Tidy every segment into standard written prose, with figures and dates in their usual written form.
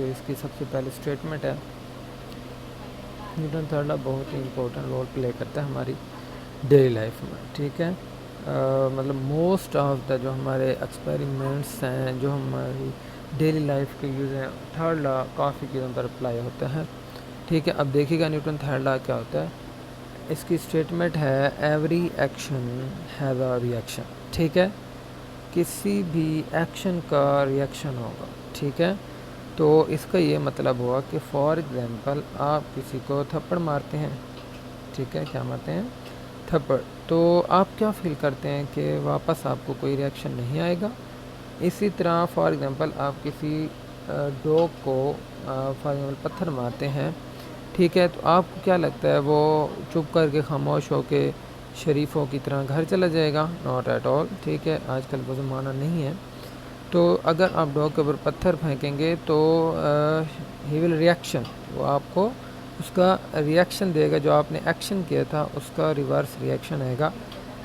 जो इसकी सबसे पहले स्टेटमेंट है, न्यूटन थर्ड लॉ बहुत ही इंपॉर्टेंट रोल प्ले करता है हमारी डेली लाइफ में, ठीक है। मतलब मोस्ट ऑफ द जो हमारे एक्सपेरिमेंट्स हैं, जो हमारी डेली लाइफ के यूज़ हैं, थर्ड लॉ काफ़ी चीज़ों पर अप्लाई होता है, ठीक है। अब देखिएगा न्यूटन थर्ड लॉ क्या होता है। इसकी स्टेटमेंट है every action has a reaction, ठीक है। किसी भी एक्शन का रिएक्शन होगा, ठीक है। तो इसका ये मतलब हुआ कि फॉर एग्ज़ाम्पल आप किसी को थप्पड़ मारते हैं, ठीक है, क्या मारते हैं, थप्पड़, तो आप क्या फील करते हैं कि वापस आपको कोई रिएक्शन नहीं आएगा। इसी तरह फॉर एग्ज़ाम्पल आप किसी डॉग को फॉर एग्ज़ाम्पल पत्थर मारते हैं, ठीक है, तो आपको क्या लगता है वो चुप करके खामोश होके शरीफों की तरह घर चला जाएगा? नॉट एट ऑल, ठीक है, आजकल वो ज़माना नहीं है। तो अगर आप डॉग के ऊपर पत्थर फेंकेंगे तो ही विल रिएक्शन, वो आपको उसका रिएक्शन देगा, जो आपने एक्शन किया था उसका रिवर्स रिएक्शन आएगा।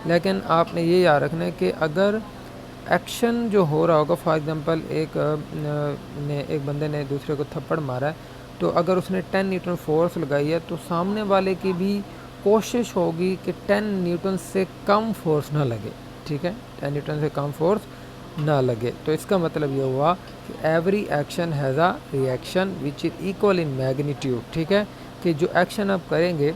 लेकिन आपने ये याद रखना है कि अगर एक्शन जो हो रहा होगा, फॉर एग्ज़ाम्पल एक बंदे ने दूसरे को थप्पड़ मारा है, तो अगर उसने 10 न्यूटन फोर्स लगाई है तो सामने वाले की भी कोशिश होगी कि 10 न्यूटन से कम फोर्स ना लगे, ठीक है, 10 न्यूटन से कम फोर्स ना लगे। तो इसका मतलब ये हुआ कि every action has a reaction which is equal in magnitude, ठीक है, कि जो एक्शन आप करेंगे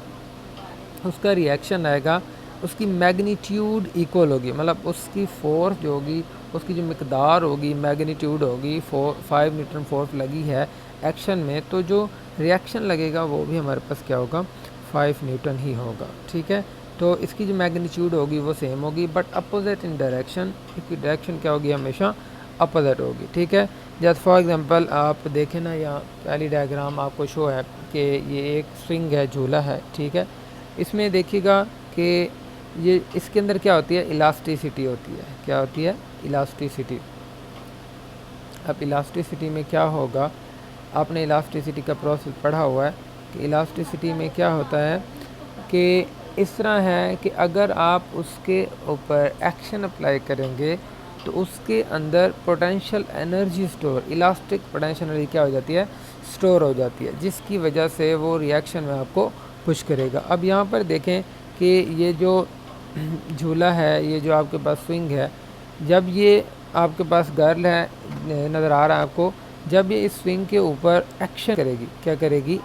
उसका रिएक्शन आएगा, उसकी मैग्नीट्यूड इक्वल होगी, मतलब उसकी फोर्स जो होगी, उसकी जो मिकदार होगी, मैग्नीट्यूड होगी, 5 न्यूटन फोर्स लगी है एक्शन में, तो जो रिएक्शन लगेगा वो भी हमारे पास क्या होगा, 5 न्यूटन ही होगा, ठीक है। तो इसकी जो मैग्नीट्यूड होगी वो सेम होगी, बट अपोजिट इन डायरेक्शन, इसकी डायरेक्शन क्या होगी, हमेशा अपोजिट होगी, ठीक है। जैसे फॉर एग्ज़ाम्पल आप देखें ना, यहाँ पहली डायग्राम आपको शो है कि ये एक स्विंग है, झूला है, ठीक है। इसमें देखिएगा कि ये इसके अंदर क्या होती है, इलास्टिसिटी होती है, क्या होती है, इलास्टिसिटी। अब इलास्टिसिटी में क्या होगा, आपने इलास्टिसिटी का प्रोसेस पढ़ा हुआ है कि इलास्टिसिटी में क्या होता है कि इस तरह है कि अगर आप उसके ऊपर एक्शन अप्लाई करेंगे तो उसके अंदर potential energy store, elastic potential energy क्या हो जाती है, स्टोर हो जाती है, जिसकी वजह से वो रिएक्शन में आपको पुश करेगा। अब यहाँ पर देखें कि ये जो झूला है, ये जो आपके पास स्विंग है, जब ये आपके पास गर्ल है, नज़र आ रहा है आपको, जब ये इस स्विंग के ऊपर एक्शन करेगी, क्या करेगी,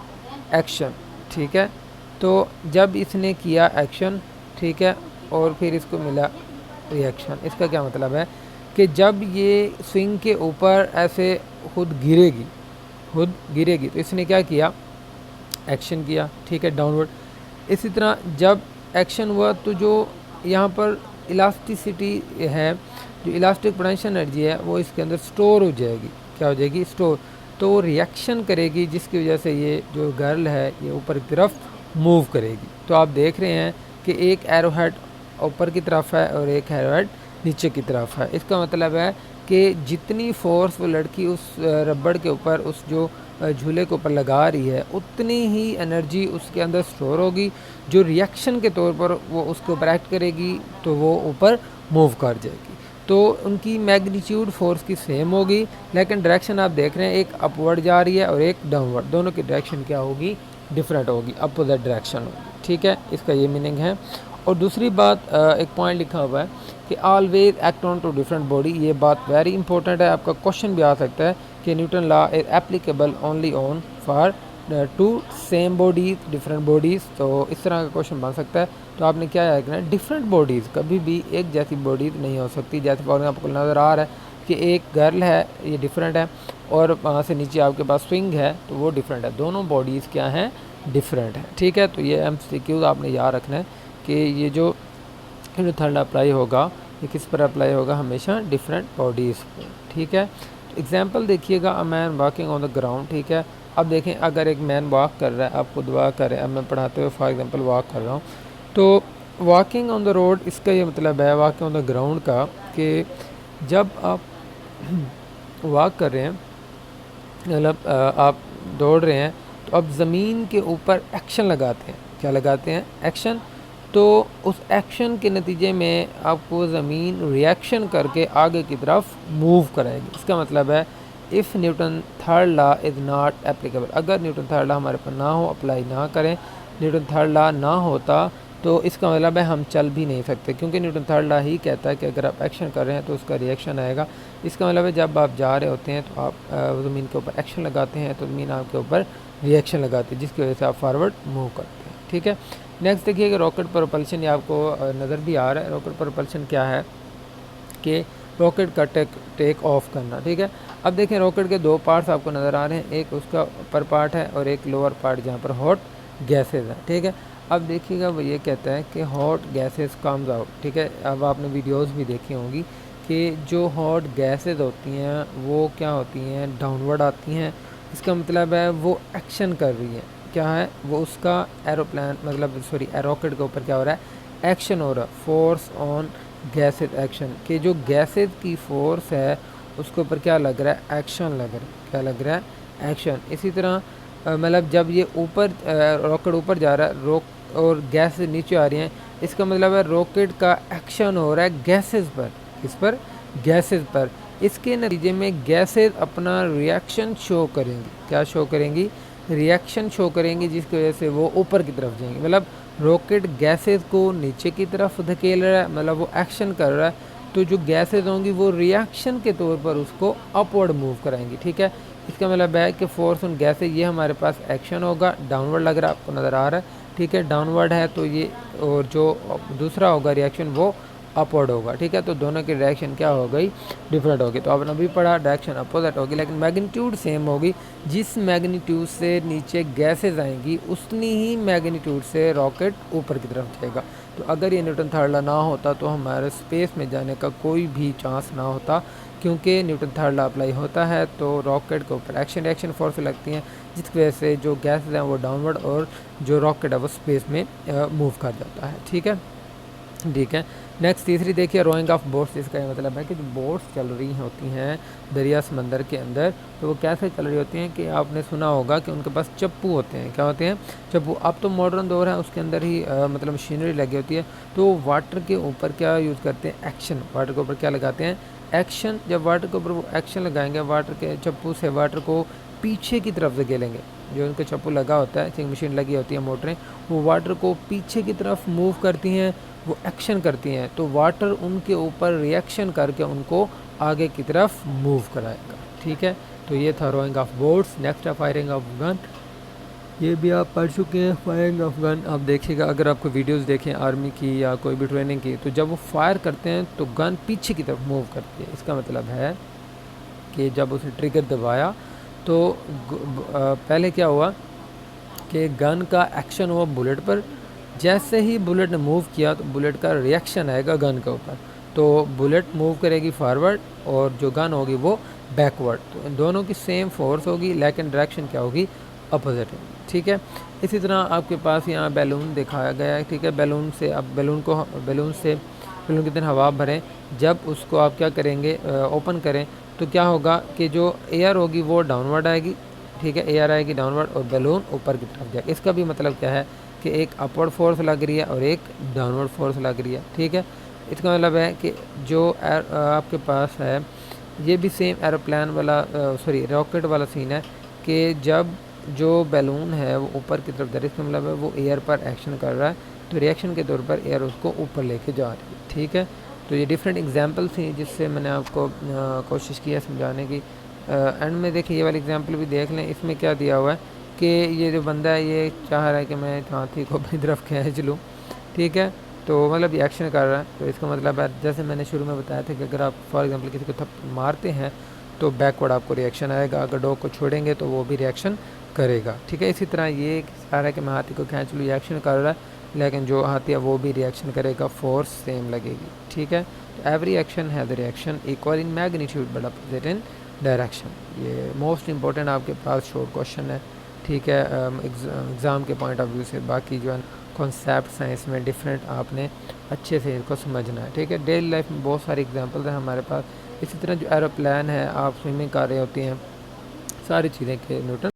एक्शन, ठीक है। तो जब इसने किया एक्शन, ठीक है, और फिर इसको मिला रिएक्शन, इसका क्या मतलब है कि जब ये स्विंग के ऊपर ऐसे खुद गिरेगी तो इसने क्या किया, एक्शन किया, ठीक है, डाउनवर्ड। इसी तरह जब एक्शन हुआ तो जो यहाँ पर इलास्टिसिटी है, जो इलास्टिक पोटेंशियल एनर्जी है, वो इसके अंदर स्टोर हो जाएगी, क्या हो जाएगी, स्टोर। तो वो रिएक्शन करेगी, जिसकी वजह से ये जो गर्ल है ये ऊपर की तरफ मूव करेगी। तो आप देख रहे हैं कि एक एरोहेड ऊपर की तरफ है और एक एरोहेड नीचे की तरफ है। इसका मतलब है कि जितनी फोर्स वो लड़की उस रबड़ के ऊपर, उस जो झूले के ऊपर लगा रही है, उतनी ही एनर्जी उसके अंदर स्टोर होगी, जो रिएक्शन के तौर पर वो उसके ऊपर एक्ट करेगी तो वो ऊपर मूव कर जाएगी। तो उनकी मैग्नीट्यूड फोर्स की सेम होगी, लेकिन डायरेक्शन आप देख रहे हैं, एक अपवर्ड जा रही है और एक डाउनवर्ड, दोनों की डायरेक्शन क्या होगी, डिफरेंट होगी, अपोजिट डायरेक्शन होगी, ठीक है, इसका ये मीनिंग है। और दूसरी बात, एक पॉइंट लिखा हुआ है कि always act on two different body, ये बात वेरी इंपॉर्टेंट है, आपका क्वेश्चन भी आ सकता है कि Newton law is applicable only on for two same bodies, different bodies, तो इस तरह का क्वेश्चन बन सकता है। तो आपने क्या याद रखना है, डिफरेंट बॉडीज़, कभी भी एक जैसी बॉडीज़ नहीं हो सकती। जैसे फॉर आपको नज़र आ रहा है कि एक गर्ल है, ये डिफरेंट है, और वहाँ से नीचे आपके पास स्विंग है, तो वो डिफरेंट है, दोनों बॉडीज़ क्या हैं, डिफरेंट है, ठीक है। तो ये MCQ आपने याद रखना है कि ये जो थर्ड अप्लाई होगा ये किस पर अप्लाई होगा, हमेशा डिफरेंट बॉडीज़ पर, ठीक है। एग्जाम्पल देखिएगा, a man walking on the ground, ठीक है। अब देखें, अगर एक मैन वॉक कर रहा है, आप खुद वॉक कर रहे हैं, अब मैं पढ़ाते हुए फॉर एग्जांपल वॉक कर रहा हूँ, तो वॉकिंग ऑन द रोड, इसका ये मतलब है वॉकिंग ऑन द ग्राउंड का कि जब आप वॉक कर रहे हैं, मतलब आप दौड़ रहे हैं, तो आप ज़मीन के ऊपर एक्शन लगाते हैं, क्या लगाते हैं, एक्शन। तो उस एक्शन के नतीजे में आपको ज़मीन रिएक्शन करके आगे की तरफ मूव कराएगी। इसका मतलब है if Newton third law is not applicable, अगर न्यूटन थर्ड लॉ हमारे पर ना हो, अप्लाई ना करें, न्यूटन थर्ड लॉ ना होता तो इसका मतलब है हम चल भी नहीं सकते, क्योंकि न्यूटन थर्ड लॉ ही कहता है कि अगर आप एक्शन कर रहे हैं तो उसका रिएक्शन आएगा। इसका मतलब है जब आप जा रहे होते हैं तो आप ज़मीन के ऊपर एक्शन लगाते हैं तो ज़मीन आपके ऊपर रिएक्शन लगाती है, जिसकी वजह से आप फारवर्ड मूव करते हैं। ठीक है, नेक्स्ट देखिए कि रॉकेट प्रोपल्शन, ये आपको नज़र भी आ रहा है। रॉकेट प्रोपल्शन क्या है कि रॉकेट का टेक ऑफ करना। ठीक है, अब देखें रॉकेट के दो पार्ट्स आपको नज़र आ रहे हैं, एक उसका अपर पार्ट है और एक लोअर पार्ट जहाँ पर हॉट गैसेज है। ठीक है, अब देखिएगा वो ये कहता है कि हॉट गैसेज कम्स आउट। ठीक है, अब आपने वीडियोस भी देखी होंगी कि जो हॉट गैसेज होती हैं वो क्या होती हैं, डाउनवर्ड आती हैं। इसका मतलब है वो एक्शन कर रही है, क्या है वो, उसका एरोप्लेन मतलब सॉरी रॉकेट के ऊपर क्या हो रहा है, एक्शन हो रहा है, फोर्स ऑन गैसेज एक्शन, कि जो गैसेज की फोर्स है उसके ऊपर क्या लग रहा है, एक्शन लग रहा है, क्या लग रहा है, एक्शन। इसी तरह मतलब जब ये ऊपर रॉकेट ऊपर जा रहा है और गैस नीचे आ रही हैं, इसका मतलब है रॉकेट का एक्शन हो रहा है गैसेस पर, किस पर, गैसेस पर। इसके नतीजे में गैसेस अपना रिएक्शन शो करेंगी, क्या शो करेंगी, रिएक्शन शो करेंगी, जिसकी वजह से वो ऊपर की तरफ जाएंगे। मतलब रॉकेट गैसेस को नीचे की तरफ धकेल रहा है, मतलब वो एक्शन कर रहा है, तो जो गैसेस होंगी वो रिएक्शन के तौर पर उसको अपवर्ड मूव कराएंगी। ठीक है, इसका मतलब है कि फोर्स ऑन गैसेस, ये हमारे पास एक्शन होगा, डाउनवर्ड लग रहा है, आपको नज़र आ रहा है। ठीक है, डाउनवर्ड है तो ये, और जो दूसरा होगा रिएक्शन वो अपवर्ड होगा। ठीक है, तो दोनों की डायरेक्शन क्या हो गई, डिफरेंट होगी। तो आपने अभी पढ़ा डायरेक्शन अपोजिट होगी, लेकिन मैग्नीट्यूड सेम होगी। जिस मैग्नीट्यूड से नीचे गैसेज आएंगी उतनी ही मैग्नीट्यूड से रॉकेट ऊपर की तरफ जाएगा। तो अगर ये न्यूटन थर्ड लॉ ना होता तो हमारे स्पेस में जाने का कोई भी चांस ना होता, क्योंकि न्यूटन थर्ड लॉ अप्लाई होता है तो रॉकेट के ऊपर एक्शन रिएक्शन फोर्स लगती हैं, जिसकी वजह से जो गैसेज हैं वो डाउनवर्ड और जो रॉकेट है वो स्पेस में मूव कर जाता है। ठीक है, ठीक है, नेक्स्ट तीसरी देखिए रोइंग ऑफ बोट्स। इसका ये मतलब है कि जो बोट्स चल रही होती हैं दरिया समंदर के अंदर, तो वो कैसे चल रही होती हैं कि आपने सुना होगा कि उनके पास चप्पू होते हैं, क्या होते हैं, चप्पू। अब तो मॉडर्न दौर है, उसके अंदर ही मतलब मशीनरी लगी होती है, तो वाटर के ऊपर क्या यूज़ करते हैं, एक्शन। वाटर के ऊपर क्या लगाते हैं, एक्शन। जब वाटर के ऊपर वो एक्शन लगाएंगे, वाटर के चप्पू से वाटर को पीछे की तरफ धकेलेंगे, जो उनके चप्पू लगा होता है, एक मशीन लगी होती है, मोटरें, वो वाटर को पीछे की तरफ मूव करती हैं, वो एक्शन करती हैं, तो वाटर उनके ऊपर रिएक्शन करके उनको आगे की तरफ मूव कराएगा। ठीक है, तो ये था रोइंग ऑफ बोट्स। नेक्स्ट है फायरिंग ऑफ गन, ये भी आप पढ़ चुके हैं। फायरिंग ऑफ गन आप देखिएगा, अगर आपको वीडियोस देखें आर्मी की या कोई भी ट्रेनिंग की, तो जब वो फायर करते हैं तो गन पीछे की तरफ मूव करती है। इसका मतलब है कि जब उसने ट्रिगर दबाया तो पहले क्या हुआ कि गन का एक्शन हुआ बुलेट पर, जैसे ही बुलेट ने मूव किया तो बुलेट का रिएक्शन आएगा गन के ऊपर, तो बुलेट मूव करेगी फॉरवर्ड और जो गन होगी वो बैकवर्ड। तो इन दोनों की सेम फोर्स होगी, लेकिन डायरेक्शन क्या होगी, अपोजिट होगी। ठीक है, इसी तरह आपके पास यहाँ बैलून दिखाया गया है। ठीक है, बैलून से आप बैलून की तरह हवा भरें, जब उसको आप क्या करेंगे, ओपन करें, तो क्या होगा कि जो एयर होगी वो डाउनवर्ड आएगी। ठीक है, एयर आएगी डाउनवर्ड और बैलून ऊपर की तरफ जाएगा। इसका भी मतलब क्या है कि एक अपवर्ड फोर्स लग रही है और एक डाउनवर्ड फोर्स लग रही है। ठीक है, इसका मतलब है कि जो आपके पास है, ये भी सेम एरोप्लेन वाला सॉरी रॉकेट वाला सीन है कि जब जो बैलून है वो ऊपर की तरफ जा रही है, इसका मतलब है वो एयर पर एक्शन कर रहा है, तो रिएक्शन के तौर पर एयर उसको ऊपर लेके जा रही है। ठीक है, तो ये डिफरेंट एग्जांपल थी जिससे मैंने आपको कोशिश की है समझाने की। एंड में देखिए ये वाली एग्जांपल भी देख लें, इसमें क्या दिया हुआ है कि ये जो बंदा है ये चाह रहा है कि मैं हाथी को अपनी तरफ खींच लूँ। ठीक है, तो मतलब ये एक्शन कर रहा है, तो इसका मतलब है जैसे मैंने शुरू में बताया था कि अगर आप फॉर एग्जांपल किसी को थप्पड़ मारते हैं तो बैकवर्ड आपको रिएक्शन आएगा, अगर डॉग को छोड़ेंगे तो वो भी रिएक्शन करेगा। ठीक है, इसी तरह ये चाह रहा है कि मैं हाथी को खींच लूँ, ये एक्शन कर रहा है, लेकिन जो हाथी है वो भी रिएक्शन करेगा, फोर्स सेम लगेगी। ठीक है, तो every action has reaction equal in magnitude but opposite in direction. ये मोस्ट इंपॉर्टेंट आपके पास शॉर्ट क्वेश्चन है। ठीक है, एग्ज़ाम के पॉइंट ऑफ व्यू से। बाकी जो है कॉन्सेप्ट्स हैं इसमें डिफरेंट, आपने अच्छे से इनको समझना है। ठीक है, डेली लाइफ में बहुत सारे एग्जांपल्स हैं हमारे पास। इसी तरह जो एरोप्लेन है, आप स्विमिंग कर रहे होती हैं, सारी चीज़ें के न्यूटन